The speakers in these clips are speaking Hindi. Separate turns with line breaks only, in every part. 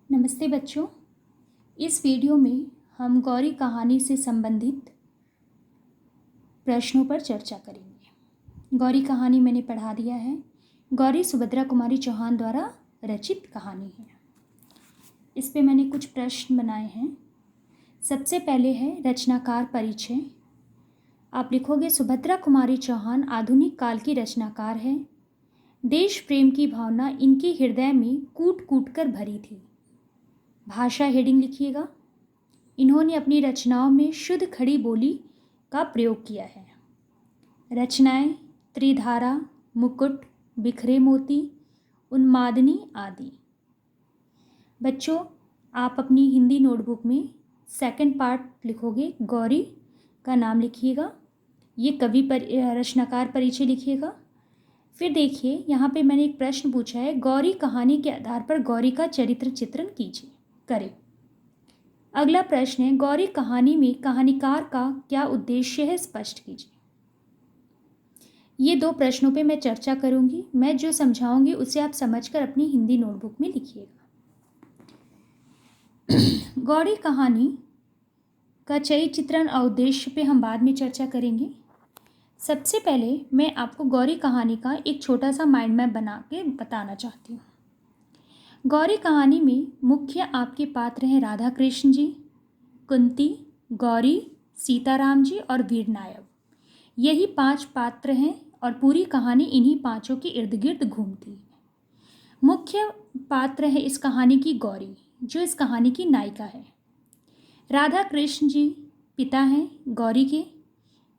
नमस्ते बच्चों। इस वीडियो में हम गौरी कहानी से संबंधित प्रश्नों पर चर्चा करेंगे। गौरी कहानी मैंने पढ़ा दिया है। गौरी सुभद्रा कुमारी चौहान द्वारा रचित कहानी है। इस पे मैंने कुछ प्रश्न बनाए हैं। सबसे पहले है रचनाकार परिचय। आप लिखोगे सुभद्रा कुमारी चौहान आधुनिक काल की रचनाकार है। देश प्रेम की भावना इनके हृदय में कूट कूट कर भरी थी। भाषा हेडिंग लिखिएगा। इन्होंने अपनी रचनाओं में शुद्ध खड़ी बोली का प्रयोग किया है। रचनाएं त्रिधारा, मुकुट, बिखरे मोती, उन्मादनी आदि। बच्चों, आप अपनी हिंदी नोटबुक में सेकंड पार्ट लिखोगे, गौरी का नाम लिखिएगा। ये कवि पर रचनाकार परिचय लिखिएगा। फिर देखिए, यहाँ पे मैंने एक प्रश्न पूछा है, गौरी कहानी के आधार पर गौरी का चरित्र चित्रण कीजिए करें। अगला प्रश्न है, गौरी कहानी में कहानीकार का क्या उद्देश्य है, स्पष्ट कीजिए। ये दो प्रश्नों पे मैं चर्चा करूंगी। मैं जो समझाऊंगी उसे आप समझकर अपनी हिंदी नोटबुक में लिखिएगा। गौरी कहानी का चरित्र चित्रण और उद्देश्य पे हम बाद में चर्चा करेंगे। सबसे पहले मैं आपको गौरी कहानी का एक छोटा सा माइंड मैप बना के बताना चाहती हूँ। गौरी कहानी में मुख्य आपके पात्र हैं राधा कृष्ण जी, कुंती, गौरी, सीताराम जी और वीर नायक। यही 5 पात्र हैं और पूरी कहानी इन्हीं पांचों के इर्द गिर्द घूमती है। मुख्य पात्र है इस कहानी की गौरी, जो इस कहानी की नायिका है। राधा कृष्ण जी पिता हैं गौरी के।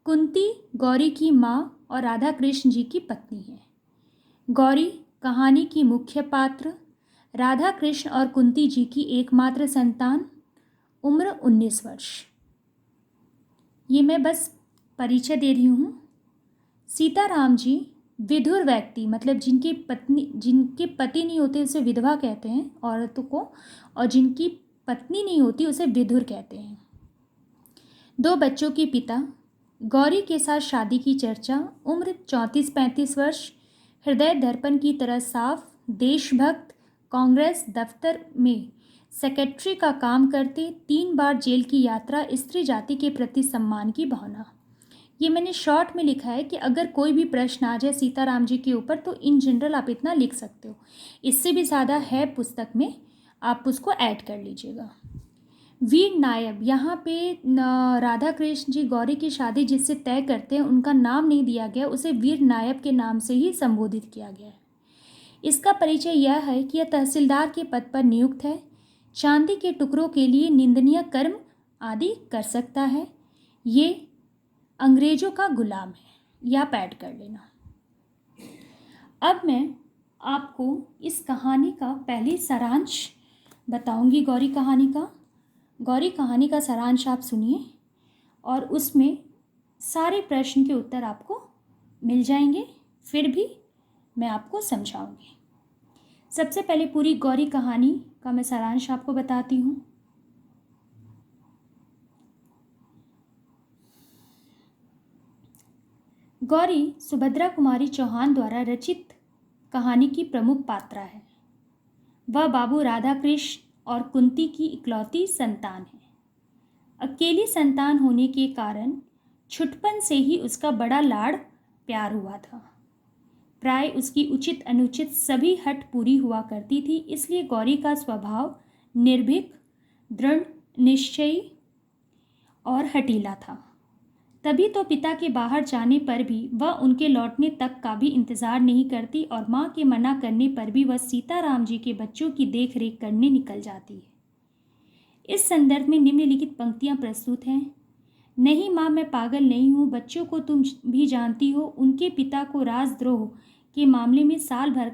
कुंती गौरी की माँ और राधा कृष्ण जी की पत्नी है। गौरी कहानी की मुख्य पात्र, राधा कृष्ण और कुंती जी की एकमात्र संतान, उम्र 19 वर्ष। ये मैं बस परिचय दे रही हूँ। सीताराम जी विधुर व्यक्ति, मतलब जिनके पति नहीं होते उसे विधवा कहते हैं औरतों को, और जिनकी पत्नी नहीं होती उसे विधुर कहते हैं। 2 बच्चों के पिता, गौरी के साथ शादी की चर्चा, उम्र 34-35 वर्ष, हृदय दर्पण की तरह साफ, देशभक्त, कांग्रेस दफ्तर में सेक्रेटरी का काम करते, 3 बार जेल की यात्रा, स्त्री जाति के प्रति सम्मान की भावना। ये मैंने शॉर्ट में लिखा है कि अगर कोई भी प्रश्न आ जाए सीताराम जी के ऊपर तो इन जनरल आप इतना लिख सकते हो। इससे भी ज़्यादा है पुस्तक में, आप उसको ऐड कर लीजिएगा। वीर नायब, यहाँ पे राधा कृष्ण जी गौरी की शादी जिससे तय करते हैं उनका नाम नहीं दिया गया, उसे वीर नायब के नाम से ही संबोधित किया गया है। इसका परिचय यह है कि यह तहसीलदार के पद पर नियुक्त है, चांदी के टुकड़ों के लिए निंदनीय कर्म आदि कर सकता है, ये अंग्रेजों का गुलाम है। यह आप ऐड कर लेना। अब मैं आपको इस कहानी का पहले सारांश बताऊंगी। गौरी कहानी का सारांश आप सुनिए और उसमें सारे प्रश्न के उत्तर आपको मिल जाएंगे। फिर भी मैं आपको समझाऊंगी। सबसे पहले पूरी गौरी कहानी का मैं सारांश आपको बताती हूँ। गौरी सुभद्रा कुमारी चौहान द्वारा रचित कहानी की प्रमुख पात्रा है। वह बाबू राधा कृष्ण और कुंती की इकलौती संतान है। अकेली संतान होने के कारण छुटपन से ही उसका बड़ा लाड़ प्यार हुआ था। प्राय उसकी उचित अनुचित सभी हट पूरी हुआ करती थी, इसलिए गौरी का स्वभाव निर्भीक, दृढ़ निश्चयी और हठीला था। तभी तो पिता के बाहर जाने पर भी वह उनके लौटने तक का भी इंतजार नहीं करती और माँ के मना करने पर भी वह सीताराम जी के बच्चों की देख रेख करने निकल जाती है। इस संदर्भ में निम्नलिखित पंक्तियाँ प्रस्तुत हैं। नहीं माँ, मैं पागल नहीं हूँ, बच्चों को तुम भी जानती हो, उनके पिता को राजद्रोह के मामले में साल भर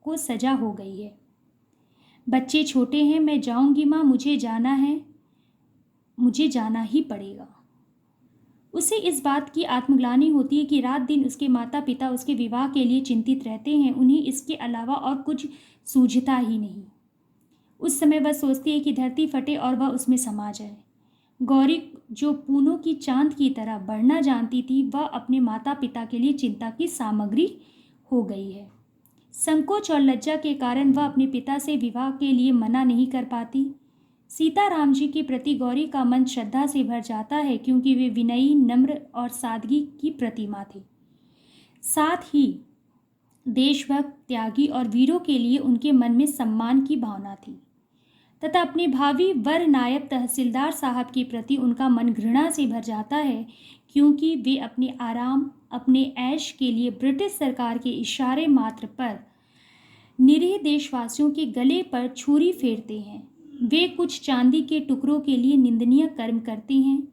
को सजा हो गई है। बच्चे छोटे हैं, मैं जाऊँगी माँ, मुझे जाना है, मुझे जाना ही पड़ेगा। उसे इस बात की आत्मग्लानि होती है कि रात दिन उसके माता पिता उसके विवाह के लिए चिंतित रहते हैं, उन्हें इसके अलावा और कुछ सूझता ही नहीं। उस समय वह सोचती है कि धरती फटे और वह उसमें समा जाए। गौरी जो पूनों की चांद की तरह बढ़ना जानती थी, वह अपने माता पिता के लिए चिंता की सामग्री हो गई है। संकोच और लज्जा के कारण वह अपने पिता से विवाह के लिए मना नहीं कर पाती। सीताराम जी के प्रति गौरी का मन श्रद्धा से भर जाता है क्योंकि वे विनयी, नम्र और सादगी की प्रतिमा थे। साथ ही देशभक्त, त्यागी और वीरों के लिए उनके मन में सम्मान की भावना थी तथा अपने भावी वर नायब तहसीलदार साहब के प्रति उनका मन घृणा से भर जाता है क्योंकि वे अपने आराम, अपने ऐश के लिए ब्रिटिश सरकार के इशारे मात्र पर निरीह देशवासियों के गले पर छुरी फेरते हैं। वे कुछ चांदी के टुकड़ों के लिए निंदनीय कर्म करते हैं।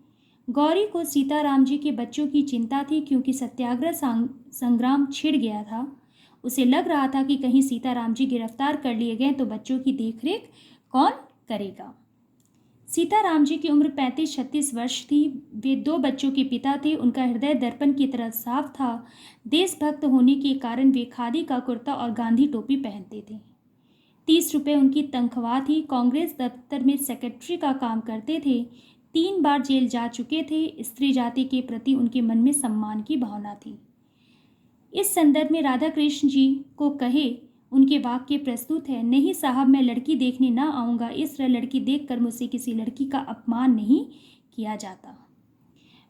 गौरी को सीताराम जी के बच्चों की चिंता थी क्योंकि सत्याग्रह संग्राम छिड़ गया था। उसे लग रहा था कि कहीं सीताराम जी गिरफ्तार कर लिए गए तो बच्चों की देखरेख कौन करेगा। सीताराम जी की उम्र 35-36 वर्ष थी। वे 2 बच्चों के पिता थे। उनका हृदय दर्पण की तरह साफ था। देशभक्त होने के कारण वे खादी का कुर्ता और गांधी टोपी पहनते थे। 30 रुपये उनकी तनख्वाह थी। कांग्रेस दफ्तर में सेक्रेटरी का काम करते थे। 3 बार जेल जा चुके थे। स्त्री जाति के प्रति उनके मन में सम्मान की भावना थी। इस संदर्भ में राधा कृष्ण जी को कहे उनके वाक्य प्रस्तुत है। नहीं साहब, मैं लड़की देखने ना आऊँगा। इस तरह लड़की देखकर मुझसे किसी लड़की का अपमान नहीं किया जाता।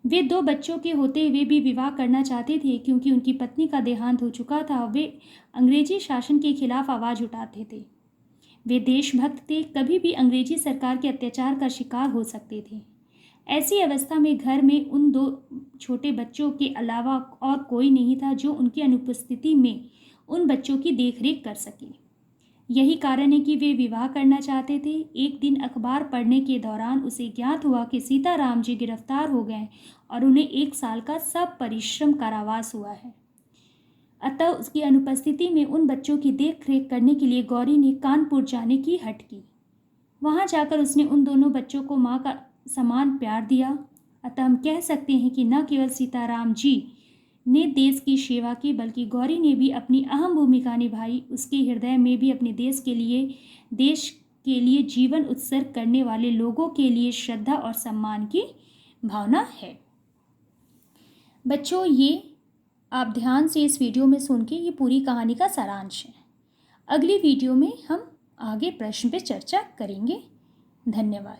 वे 2 बच्चों के होते हुए भी विवाह करना चाहते थे क्योंकि उनकी पत्नी का देहांत हो चुका था। वे अंग्रेजी शासन के खिलाफ आवाज़ उठाते थे। वे देशभक्त थे, कभी भी अंग्रेजी सरकार के अत्याचार का शिकार हो सकते थे। ऐसी अवस्था में घर में उन 2 छोटे बच्चों के अलावा और कोई नहीं था जो उनकी अनुपस्थिति में उन बच्चों की देखरेख कर सके। यही कारण है कि वे विवाह करना चाहते थे। एक दिन अखबार पढ़ने के दौरान उसे ज्ञात हुआ कि सीताराम जी गिरफ्तार हो गए और उन्हें 1 साल का सपरिश्रम कारावास हुआ है। अतः उसकी अनुपस्थिति में उन बच्चों की देखरेख करने के लिए गौरी ने कानपुर जाने की हट की। वहां जाकर उसने उन दोनों बच्चों को माँ का समान प्यार दिया। अतः हम कह सकते हैं कि न केवल सीताराम जी ने देश की सेवा की बल्कि गौरी ने भी अपनी अहम भूमिका निभाई। उसके हृदय में भी अपने देश के लिए जीवन उत्सर्ग करने वाले लोगों के लिए श्रद्धा और सम्मान की भावना है। बच्चों, ये आप ध्यान से इस वीडियो में सुन के ये पूरी कहानी का सारांश है। अगली वीडियो में हम आगे प्रश्न पे चर्चा करेंगे। धन्यवाद।